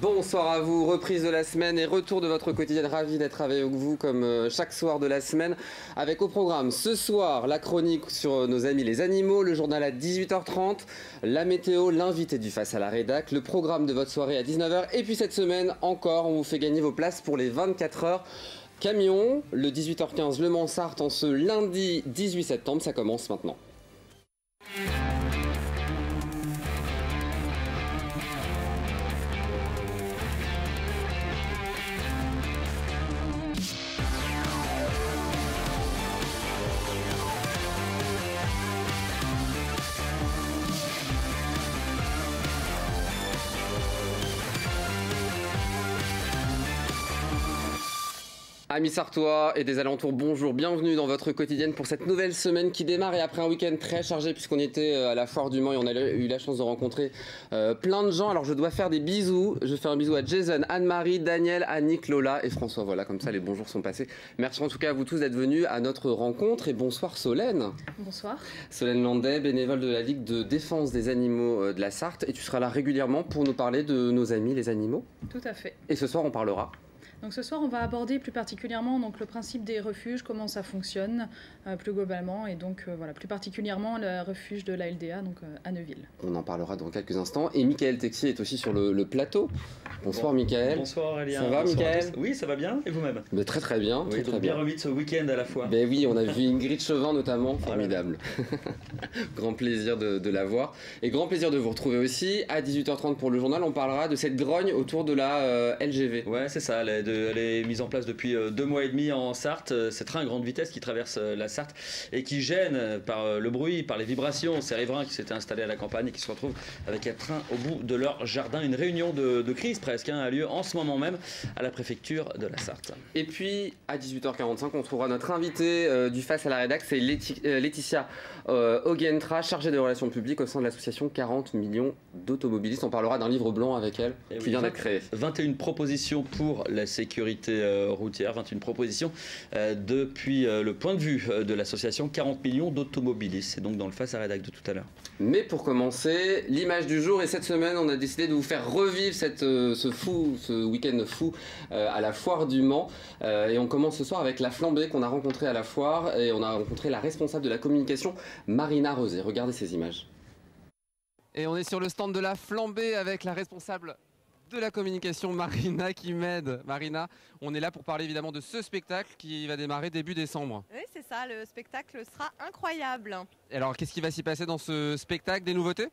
Bonsoir à vous, reprise de la semaine et retour de votre quotidien. Ravi d'être avec vous comme chaque soir de la semaine. Avec au programme ce soir la chronique sur nos amis les animaux, le journal à 18h30, la météo, l'invité du Face à la Rédac, le programme de votre soirée à 19h. Et puis cette semaine encore, on vous fait gagner vos places pour les 24 heures. Camion, le 18h15 Le Mans-Sarthe en ce lundi 18 septembre, ça commence maintenant. Amis sartois et des alentours, bonjour, bienvenue dans votre quotidienne pour cette nouvelle semaine qui démarre et après un week-end très chargé puisqu'on était à la foire du Mans et on a eu la chance de rencontrer plein de gens. Alors je dois faire des bisous, je fais un bisou à Jason, Anne-Marie, Daniel, Annick, Lola et François. Voilà, comme ça les bonjours sont passés. Merci en tout cas à vous tous d'être venus à notre rencontre et bonsoir Solène. Bonsoir. Solène Landais, bénévole de la Ligue de défense des animaux de la Sarthe et tu seras là régulièrement pour nous parler de nos amis les animaux. Tout à fait. Et ce soir on parlera. Donc ce soir, on va aborder plus particulièrement donc, le principe des refuges, comment ça fonctionne plus globalement, et donc voilà, plus particulièrement le refuge de la LDA donc, à Neuville. On en parlera dans quelques instants. Et Michael Texier est aussi sur le plateau. Bonsoir Michael. Bonsoir Aurélien. Ça va Michael? Oui, ça va bien. Et vous-même? Très très bien. Oui, très bien remis de ce week-end à la fois. Ben oui, on a vu Ingrid Chauvin notamment, formidable. Grand plaisir de la voir. Et grand plaisir de vous retrouver aussi. À 18h30 pour le journal, on parlera de cette grogne autour de la LGV. Ouais, c'est ça. Elle est mise en place depuis 2 mois et demi en Sarthe. Ce train à grande vitesse qui traverse la Sarthe et qui gêne par le bruit, par les vibrations ces riverains qui s'étaient installés à la campagne et qui se retrouvent avec un train au bout de leur jardin. Une réunion de crise presque a lieu en ce moment même à la préfecture de la Sarthe. Et puis à 18h45, on trouvera notre invité du Face à la Rédac, c'est Laetitia Ogentra, chargée des relations publiques au sein de l'association 40 millions d'automobilistes. On parlera d'un livre blanc avec elle qui vient d'être créé. 21 propositions pour la sécurité routière, 21 propositions depuis le point de vue de l'association 40 millions d'automobilistes. C'est donc dans le Face à la Rédac de tout à l'heure. Mais pour commencer, l'image du jour, et cette semaine on a décidé de vous faire revivre ce week-end fou à la foire du Mans. Et on commence ce soir avec la flambée qu'on a rencontrée à la foire et on a rencontré la responsable de la communication, Marina Rosé. Regardez ces images. Et on est sur le stand de la flambée avec la responsable de la communication, Marina, qui m'aide. Marina, on est là pour parler évidemment de ce spectacle qui va démarrer début décembre. Oui, c'est ça, le spectacle sera incroyable. Et alors, qu'est-ce qui va s'y passer dans ce spectacle? Des nouveautés?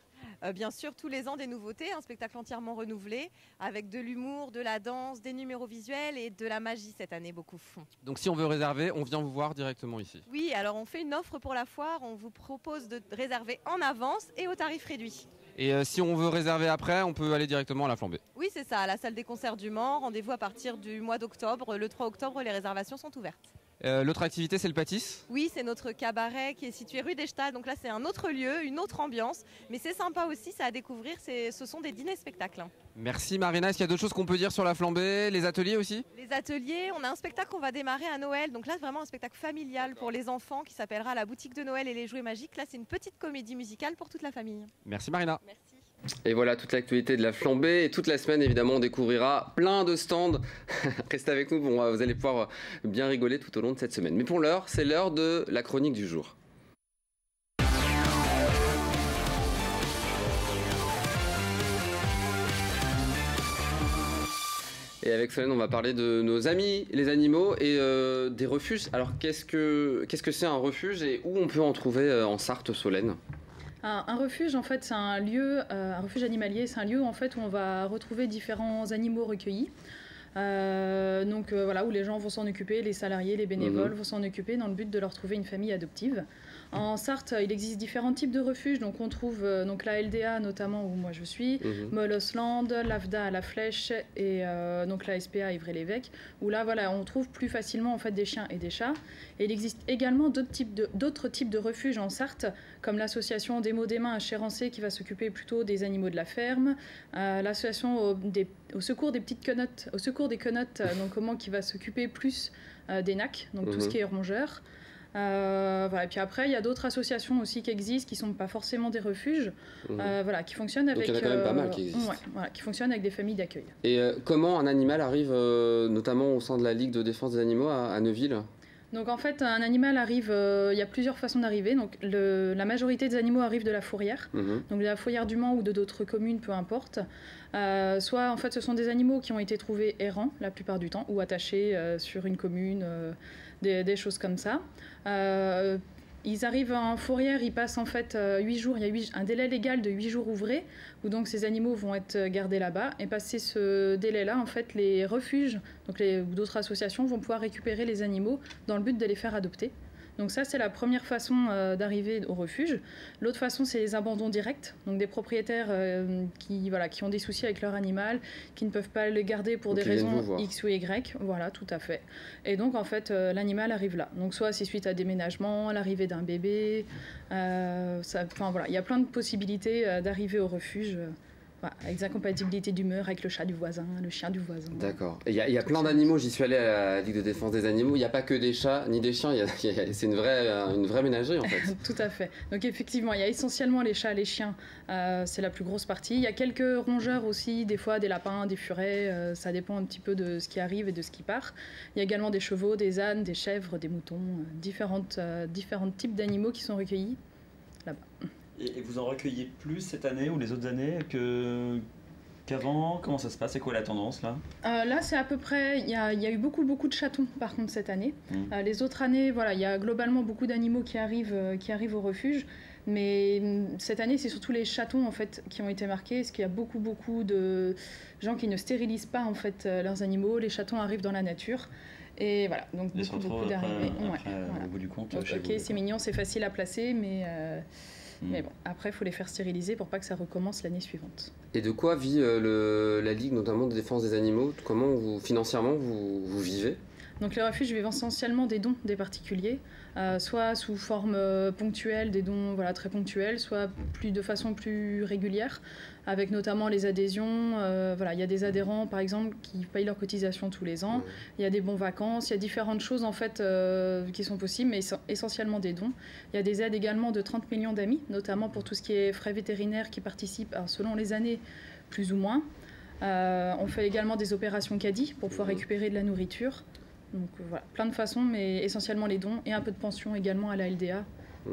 Bien sûr, tous les ans des nouveautés, un spectacle entièrement renouvelé, avec de l'humour, de la danse, des numéros visuels et de la magie cette année, beaucoup. Donc si on veut réserver, on vient vous voir directement ici? Oui, alors on fait une offre pour la foire, on vous propose de réserver en avance et au tarif réduit. Et si on veut réserver après, on peut aller directement à la flambée? Oui, c'est ça, à la salle des concerts du Mans, rendez-vous à partir du mois d'octobre. Le 3 octobre, les réservations sont ouvertes. L'autre activité, c'est le pâtisse? Oui, c'est notre cabaret qui est situé rue des Stades. Donc là, c'est un autre lieu, une autre ambiance. Mais c'est sympa aussi, c'est à découvrir. Ce sont des dîners-spectacles. Merci Marina. Est-ce qu'il y a d'autres choses qu'on peut dire sur la flambée? Les ateliers aussi? Les ateliers, on a un spectacle qu'on va démarrer à Noël. Donc là, c'est vraiment un spectacle familial pour les enfants qui s'appellera La boutique de Noël et les jouets magiques. Là, c'est une petite comédie musicale pour toute la famille. Merci Marina. Merci. Et voilà toute l'actualité de la flambée. Et toute la semaine, évidemment, on découvrira plein de stands. Restez avec nous, bon, vous allez pouvoir bien rigoler tout au long de cette semaine. Mais pour l'heure, c'est l'heure de la chronique du jour. Et avec Solène, on va parler de nos amis, les animaux, et des refuges. Alors, qu'est-ce que c'est un refuge et où on peut en trouver en Sarthe, Solène? Un refuge, en fait, c'est un lieu, un refuge animalier, c'est un lieu en fait, où on va retrouver différents animaux recueillis. Voilà, où les gens vont s'en occuper, les salariés, les bénévoles vont s'en occuper dans le but de leur trouver une famille adoptive. En Sarthe, il existe différents types de refuges. Donc on trouve donc la LDA notamment où moi je suis, Molosland, l'AFDA à La Flèche et donc la SPA à Ivry-l'Évêque, où là voilà, on trouve plus facilement en fait des chiens et des chats. Et il existe également d'autres types de refuges en Sarthe, comme l'association des mots des mains à Chérancé qui va s'occuper plutôt des animaux de la ferme, l'association au secours des petites quenottes, au secours des quenottes, donc comment qui va s'occuper plus des nacs, donc tout ce qui est rongeurs. Voilà. Et puis après, il y a d'autres associations aussi qui existent, qui ne sont pas forcément des refuges, voilà, qui fonctionnent avec... Donc il y en a quand même pas mal qui existent. Ouais, voilà, qui fonctionnent avec des familles d'accueil. Et comment un animal arrive, notamment au sein de la Ligue de défense des animaux à Neuville ? Donc en fait, un animal arrive, il y a plusieurs façons d'arriver. Donc la majorité des animaux arrivent de la fourrière, donc de la fourrière du Mans ou de d'autres communes, peu importe. Soit en fait, ce sont des animaux qui ont été trouvés errants la plupart du temps ou attachés sur une commune, des choses comme ça. Ils arrivent en fourrière, ils passent en fait 8 jours, il y a un délai légal de 8 jours ouvrés, où donc ces animaux vont être gardés là-bas. Et passé ce délai-là, en fait, les refuges ou d'autres associations vont pouvoir récupérer les animaux dans le but de les faire adopter. Donc ça, c'est la première façon d'arriver au refuge. L'autre façon, c'est les abandons directs. Donc des propriétaires qui ont des soucis avec leur animal, qui ne peuvent pas le garder pour des raisons X ou Y. Voilà, tout à fait. Et donc, en fait, l'animal arrive là. Donc soit c'est suite à déménagement, l'arrivée d'un bébé. Voilà, il y a plein de possibilités d'arriver au refuge. Avec des incompatibilités d'humeur avec le chat du voisin, le chien du voisin. D'accord. Il y a plein d'animaux, j'y suis allé à la Ligue de défense des animaux, il n'y a pas que des chats ni des chiens, c'est une vraie ménagerie en fait. Tout à fait. Donc effectivement, il y a essentiellement les chats, les chiens, c'est la plus grosse partie. Il y a quelques rongeurs aussi, des fois des lapins, des furets, ça dépend un petit peu de ce qui arrive et de ce qui part. Il y a également des chevaux, des ânes, des chèvres, des moutons, différents types d'animaux qui sont recueillis là-bas. Et vous en recueillez plus cette année ou les autres années qu'avant? Comment ça se passe? C'est quoi la tendance là? Là, c'est à peu près... Il y a eu beaucoup de chatons par contre cette année. Les autres années, voilà, il y a globalement beaucoup d'animaux qui arrivent au refuge. Mais cette année, c'est surtout les chatons en fait, qui ont été marqués, parce qu'il y a beaucoup de gens qui ne stérilisent pas en fait, leurs animaux. Les chatons arrivent dans la nature. Et voilà, donc beaucoup d'arrivées. Au bout du compte, donc, c'est mignon, c'est facile à placer, mais bon, après, il faut les faire stériliser pour pas que ça recommence l'année suivante. Et de quoi vit la Ligue, notamment de défense des animaux? Comment financièrement vous vivez? Donc les refuges vivent essentiellement des dons des particuliers, soit sous forme ponctuelle, des dons très ponctuels, soit de façon plus régulière, avec notamment les adhésions. Il y a des adhérents par exemple qui payent leurs cotisations tous les ans, il y a des bons vacances, il y a différentes choses en fait qui sont possibles, mais essentiellement des dons. Il y a des aides également de 30 millions d'amis, notamment pour tout ce qui est frais vétérinaires qui participent, selon les années, plus ou moins. On fait également des opérations caddie pour pouvoir récupérer de la nourriture. Donc voilà, plein de façons, mais essentiellement les dons et un peu de pension également à la LDA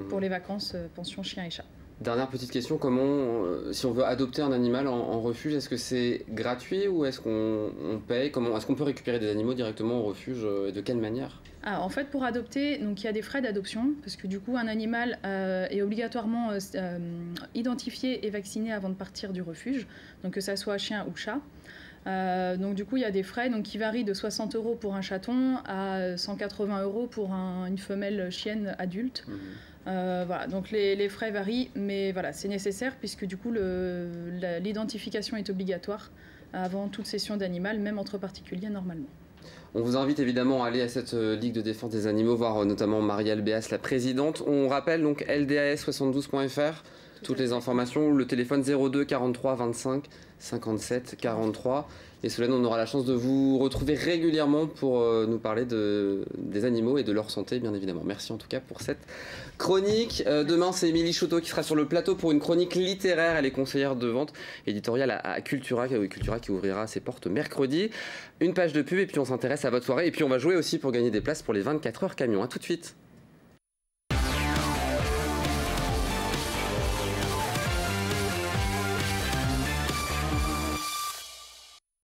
pour les vacances, pension chien et chat. Dernière petite question, comment, si on veut adopter un animal en refuge, est-ce que c'est gratuit ou est-ce qu'on paye? Est-ce qu'on peut récupérer des animaux directement au refuge et de quelle manière? En fait, pour adopter, donc, il y a des frais d'adoption, parce que du coup, un animal est obligatoirement identifié et vacciné avant de partir du refuge, donc que ça soit chien ou chat. Donc du coup, il y a des frais qui varient de 60 € pour un chaton à 180 € pour une femelle chienne adulte. Voilà, donc les frais varient, mais voilà, c'est nécessaire puisque du coup, l'identification est obligatoire avant toute cession d'animal, même entre particuliers normalement. On vous invite évidemment à aller à cette Ligue de défense des animaux, voir notamment Marielle Béas, la présidente. On rappelle donc ldas72.fr, toutes les informations, le téléphone 02 43 25 57 43. Et Solène, on aura la chance de vous retrouver régulièrement pour nous parler des animaux et de leur santé, bien évidemment. Merci en tout cas pour cette chronique. Demain, c'est Émilie Choteau qui sera sur le plateau pour une chronique littéraire. Elle est conseillère de vente éditoriale à Cultura qui ouvrira ses portes mercredi. Une page de pub et puis on s'intéresse à votre soirée. Et puis on va jouer aussi pour gagner des places pour les 24 heures camions. À tout de suite.